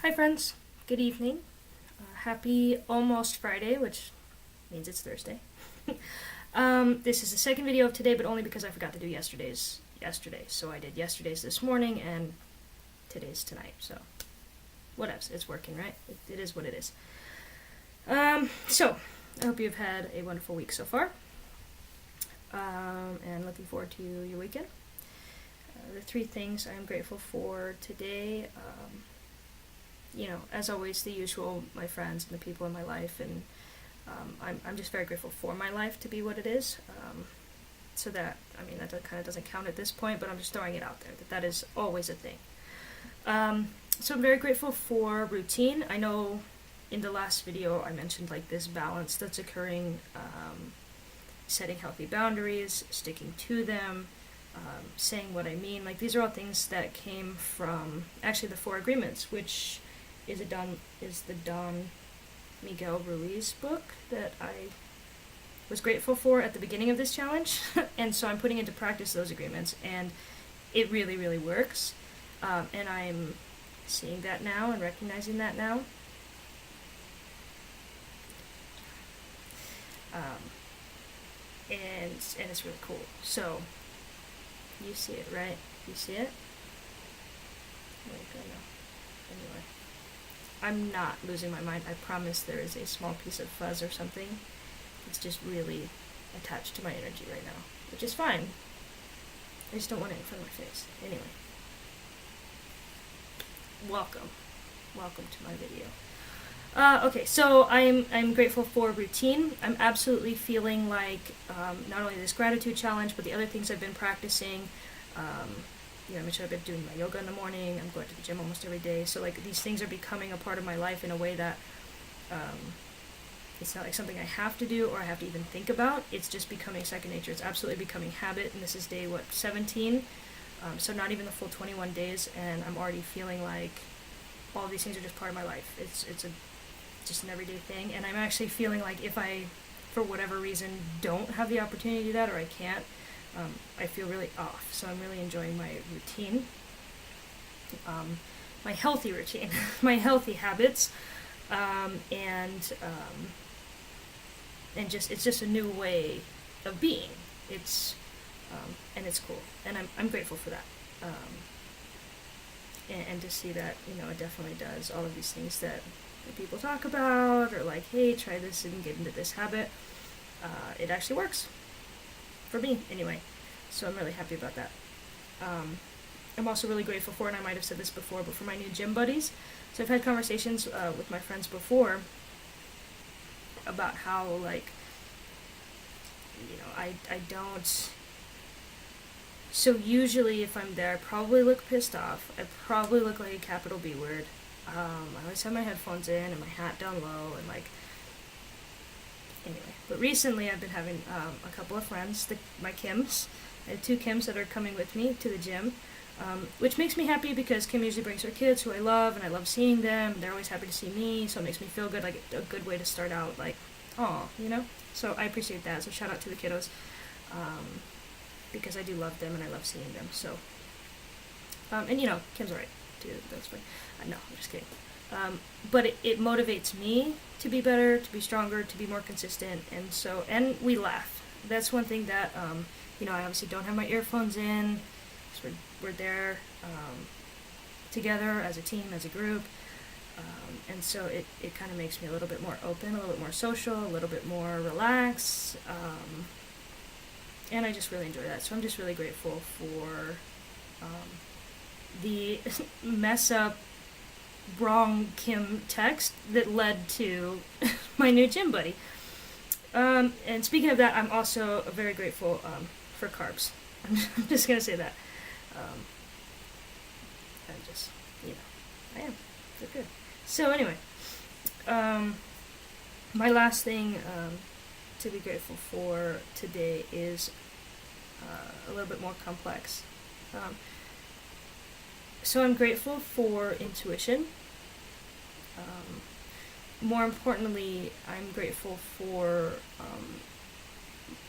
Hi friends, good evening. Happy almost Friday, which means it's Thursday. This is the second video of today, but only because I forgot to do yesterday's yesterday. So I did yesterday's this morning and today's tonight. So whatevs, it's working, right? It is what it is. So I hope you've had a wonderful week so far. And looking forward to your weekend. The three things I'm grateful for today, as always, the usual, my friends and the people in my life, and I'm just very grateful for my life to be what it is. So that kind of doesn't count at this point, but I'm just throwing it out there, that is always a thing. So I'm very grateful for routine. I know in the last video I mentioned like this balance that's occurring, setting healthy boundaries, sticking to them, saying what I mean. Like, these are all things that came from actually the Four Agreements, which is the Don Miguel Ruiz book that I was grateful for at the beginning of this challenge. And so I'm putting into practice those agreements, and it really, really works. And I'm seeing that now and recognizing that now. And it's really cool. So you see it, right? You see it? Where did it go now? Anyway, I'm not losing my mind. I promise. There is a small piece of fuzz or something. It's just really attached to my energy right now, which is fine. I just don't want it in front of my face. Anyway, welcome to my video. Okay, so I'm grateful for routine. I'm absolutely feeling like not only this gratitude challenge, but the other things I've been practicing. I mentioned I've been doing my yoga in the morning. I'm going to the gym almost every day. So like, these things are becoming a part of my life in a way that it's not like something I have to do or I have to even think about. It's just becoming second nature. It's absolutely becoming habit. And this is day 17. So not even the full 21 days, and I'm already feeling like all these things are just part of my life. It's just an everyday thing, and I'm actually feeling like if I, for whatever reason, don't have the opportunity to do that, or I can't, I feel really off. So I'm really enjoying my routine, my healthy routine, my healthy habits, and just it's just a new way of being. And it's cool, and I'm grateful for that. And to see that, it definitely does all of these things that people talk about, or like, hey, try this and get into this habit. It actually works for me anyway, so I'm really happy about that. I'm also really grateful for, and I might have said this before, but for my new gym buddies. So I've had conversations with my friends before about how, like, I don't. So usually if I'm there, I probably look pissed off. I probably look like a capital B word. I always have my headphones in and my hat down low, and like, anyway. But recently I've been having a couple of friends, my Kims. I have two Kims that are coming with me to the gym, which makes me happy because Kim usually brings her kids who I love, and I love seeing them. They're always happy to see me, so it makes me feel good, like a good way to start out, like, aw, So I appreciate that, so shout out to the kiddos, because I do love them and I love seeing them, so. And Kim's alright, too, that's fine. No, I'm just kidding. But it motivates me to be better, to be stronger, to be more consistent, and we laugh. That's one thing that, I obviously don't have my earphones in, so we're there together as a team, as a group, and so it kind of makes me a little bit more open, a little bit more social, a little bit more relaxed, and I just really enjoy that. So I'm just really grateful for the mess up wrong Kim text that led to my new gym buddy. And speaking of that, I'm also very grateful for carbs. I'm just gonna say that. I am. They're good. So anyway, my last thing to be grateful for today is a little bit more complex. So I'm grateful for intuition. More importantly, I'm grateful for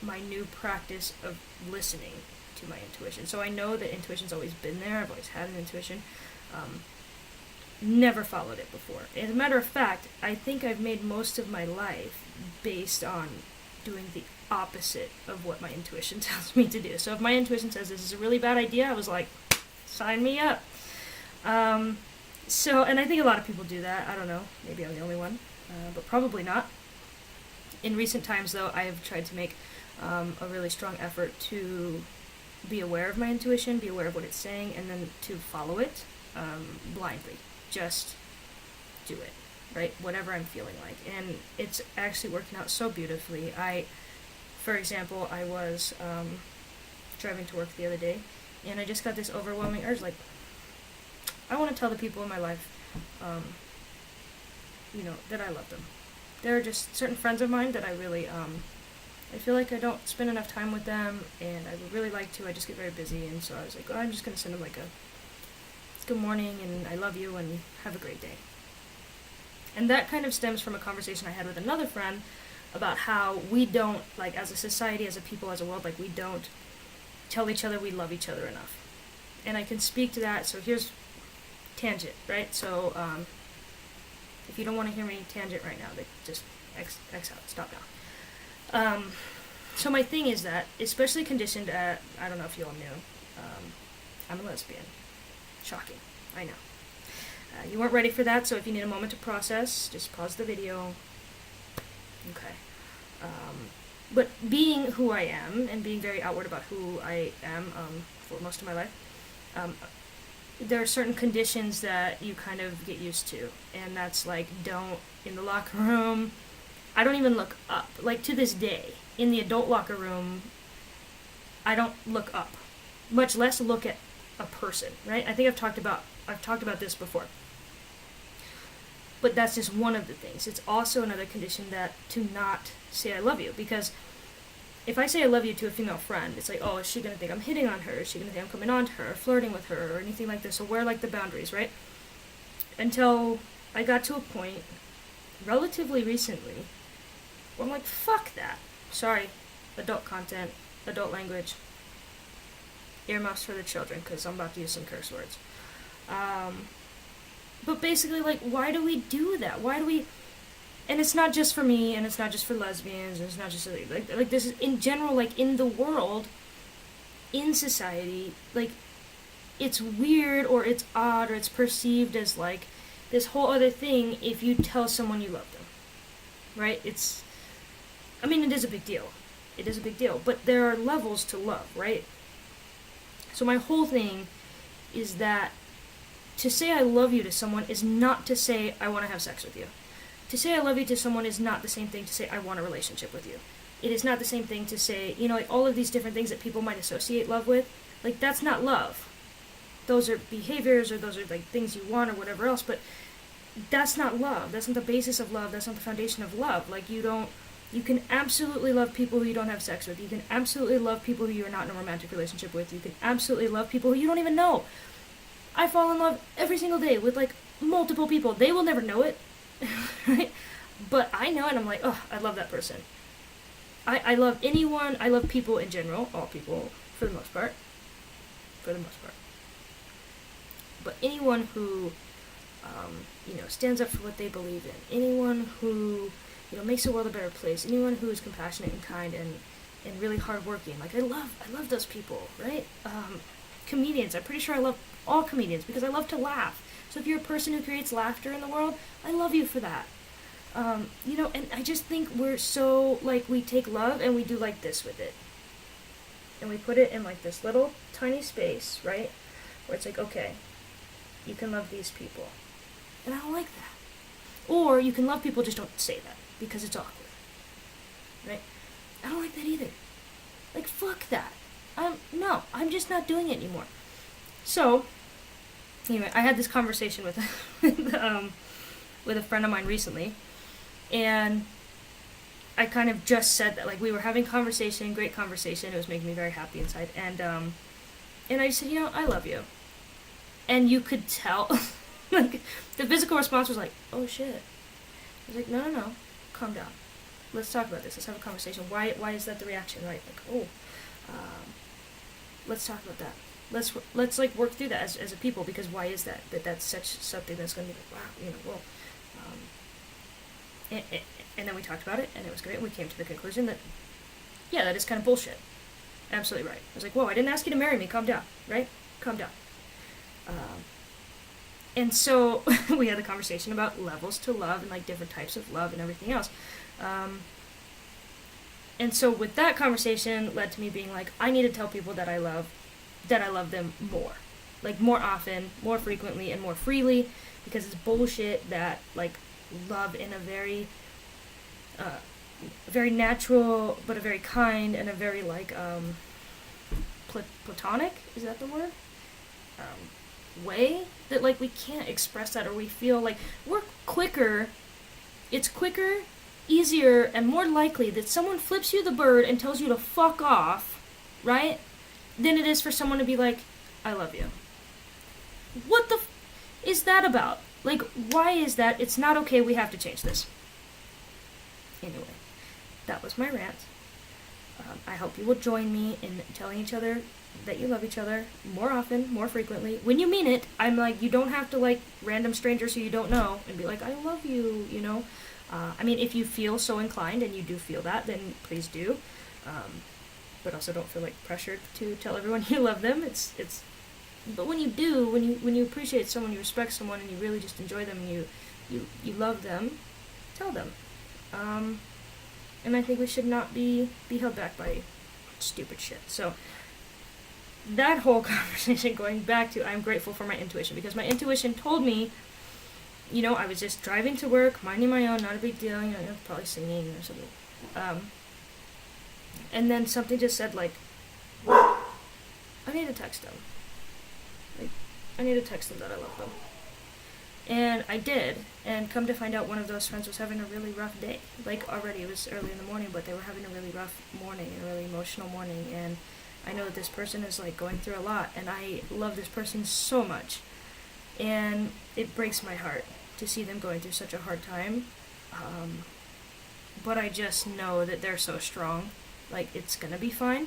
my new practice of listening to my intuition. So I know that intuition's always been there. I've always had an intuition. never followed it before. As a matter of fact, I think I've made most of my life based on doing the opposite of what my intuition tells me to do. So if my intuition says this is a really bad idea, I was like, sign me up. So, and I think a lot of people do that. I don't know. Maybe I'm the only one, but probably not. In recent times, though, I have tried to make a really strong effort to be aware of my intuition, be aware of what it's saying, and then to follow it blindly. Just do it, right? Whatever I'm feeling like. And it's actually working out so beautifully. For example, I was driving to work the other day, and I just got this overwhelming urge, like, I want to tell the people in my life, that I love them. There are just certain friends of mine that I really, I feel like I don't spend enough time with them, and I would really like to. I just get very busy, and so I was like, I'm just going to send them like a good morning, and I love you, and have a great day. And that kind of stems from a conversation I had with another friend about how we don't, like, as a society, as a people, as a world, like, we don't tell each other we love each other enough. And I can speak to that, so here's tangent, right? So, if you don't want to hear me tangent right now, just X out, stop now. So my thing is that, especially conditioned at, I don't know if you all knew, I'm a lesbian. Shocking, I know. You weren't ready for that, so if you need a moment to process, just pause the video. Okay. But being who I am, and being very outward about who I am for most of my life, there are certain conditions that you kind of get used to, and that's like, in the locker room, I don't even look up. Like, to this day, in the adult locker room, I don't look up, much less look at a person, right? I think I've talked about this before. But that's just one of the things. It's also another condition that to not say I love you, because if I say I love you to a female friend, it's like, oh, is she gonna think I'm hitting on her? Is she gonna think I'm coming on to her, or flirting with her, or anything like this? So where are, like, the boundaries, right? Until I got to a point, relatively recently, where I'm like, fuck that. Sorry, adult content, adult language, earmuffs for the children, because I'm about to use some curse words. But basically, like, why do we do that? Why do we... And it's not just for me, and it's not just for lesbians, and it's not just, like this is, in general, like, in the world, in society, like, it's weird, or it's odd, or it's perceived as, like, this whole other thing if you tell someone you love them, right? It is a big deal. It is a big deal, but there are levels to love, right? So my whole thing is that to say I love you to someone is not to say I want to have sex with you. To say I love you to someone is not the same thing to say I want a relationship with you. It is not the same thing to say, like, all of these different things that people might associate love with. Like, that's not love. Those are behaviors, or those are, like, things you want, or whatever else, but that's not love. That's not the basis of love. That's not the foundation of love. Like, you can absolutely love people who you don't have sex with. You can absolutely love people who you're not in a romantic relationship with. You can absolutely love people who you don't even know. I fall in love every single day with, like, multiple people. They will never know it, right? But I know it, and I'm like, oh, I love that person. I love anyone. I love people in general. All people, for the most part. But anyone who, stands up for what they believe in. Anyone who, makes the world a better place. Anyone who is compassionate and kind and really hardworking. Like, I love those people, right? Comedians. I'm pretty sure I love all comedians because I love to laugh. So if you're a person who creates laughter in the world, I love you for that. And I just think we're so, like, we take love and we do like this with it. And we put it in, like, this little tiny space, right? Where it's like, okay, you can love these people. And I don't like that. Or you can love people, just don't say that because it's awkward. Right? I don't like that either. Like, fuck that. I'm just not doing it anymore. So, anyway, I had this conversation with a friend of mine recently, and I kind of just said that, like, we were having conversation, great conversation, it was making me very happy inside, and I said, I love you. And you could tell, like, the physical response was like, oh shit. I was like, no, calm down. Let's talk about this, let's have a conversation. Why is that the reaction, right? Like, let's talk about that. let's like work through that as a people, because why is that's such something that's going to be like, wow, well, um, and then we talked about it, and it was great, and we came to the conclusion that, yeah, that is kind of bullshit. Absolutely right. I was like, whoa, I didn't ask you to marry me, calm down, right? Calm down. And so we had a conversation about levels to love and like different types of love and everything else. And so with that conversation led to me being like, I need to tell people that I love them more. Like more often, more frequently, and more freely, because it's bullshit that like love in a very very natural, but a very kind and a very like platonic, is that the word? Way that like we can't express that, or we feel like it's quicker, easier, and more likely that someone flips you the bird and tells you to fuck off, right, than it is for someone to be like, I love you. What the is that about? Like, why is that? It's not okay, we have to change this. Anyway, that was my rant. I hope you will join me in telling each other that you love each other more often, more frequently. When you mean it, I'm like, you don't have to like random strangers who you don't know and be like, I love you, you know? I mean, if you feel so inclined and you do feel that, then please do. But also don't feel like pressured to tell everyone you love them. But when you do, when you appreciate someone, you respect someone, and you really just enjoy them, and you love them, tell them. And I think we should not be held back by stupid shit. So that whole conversation, going back to, I'm grateful for my intuition, because my intuition told me, you know, I was just driving to work, minding my own, not a big deal, you know, probably singing or something. And then something just said, like, I need to text them. Like, I need to text them that I love them. And I did, and come to find out, one of those friends was having a really rough day. Like, already, it was early in the morning, but they were having a really rough morning, and a really emotional morning, and I know that this person is, like, going through a lot, and I love this person so much. And it breaks my heart to see them going through such a hard time. But I just know that they're so strong. Like, it's gonna be fine.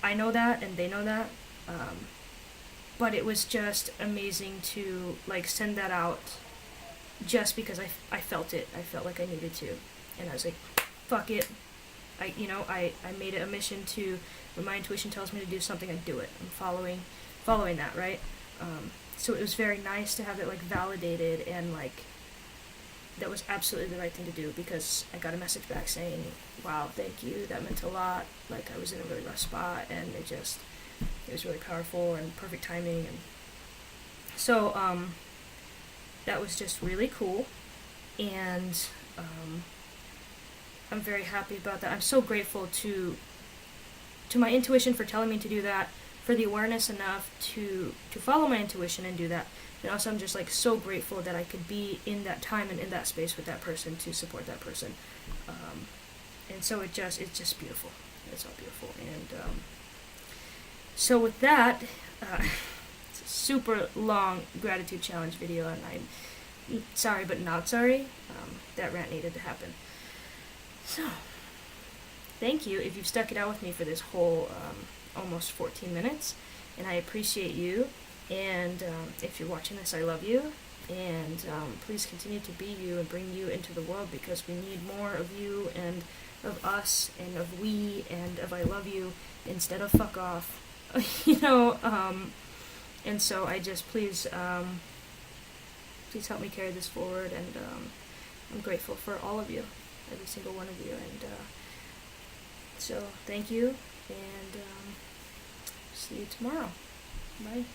I know that, and they know that. But it was just amazing to, like, send that out just because I felt it. I felt like I needed to. And I was like, fuck it. I made it a mission to, when my intuition tells me to do something, I do it. I'm following that, right? So it was very nice to have it, like, validated, and, like, that was absolutely the right thing to do, because I got a message back saying, wow, thank you, that meant a lot. Like, I was in a really rough spot, and it was really powerful and perfect timing. And so that was just really cool, and I'm very happy about that. I'm so grateful to my intuition for telling me to do that, for the awareness enough to follow my intuition and do that. And also, I'm just, like, so grateful that I could be in that time and in that space with that person to support that person. And so it's just beautiful. It's all beautiful. And so with that, it's a super long gratitude challenge video, and I'm sorry but not sorry. That rant needed to happen. So, thank you if you've stuck it out with me for this whole almost 14 minutes, and I appreciate you. And if you're watching this, I love you, and please continue to be you and bring you into the world, because we need more of you and of us and of we and of I love you instead of fuck off. You know, and so I just, please help me carry this forward, and I'm grateful for all of you, every single one of you, and so thank you, and see you tomorrow. Bye.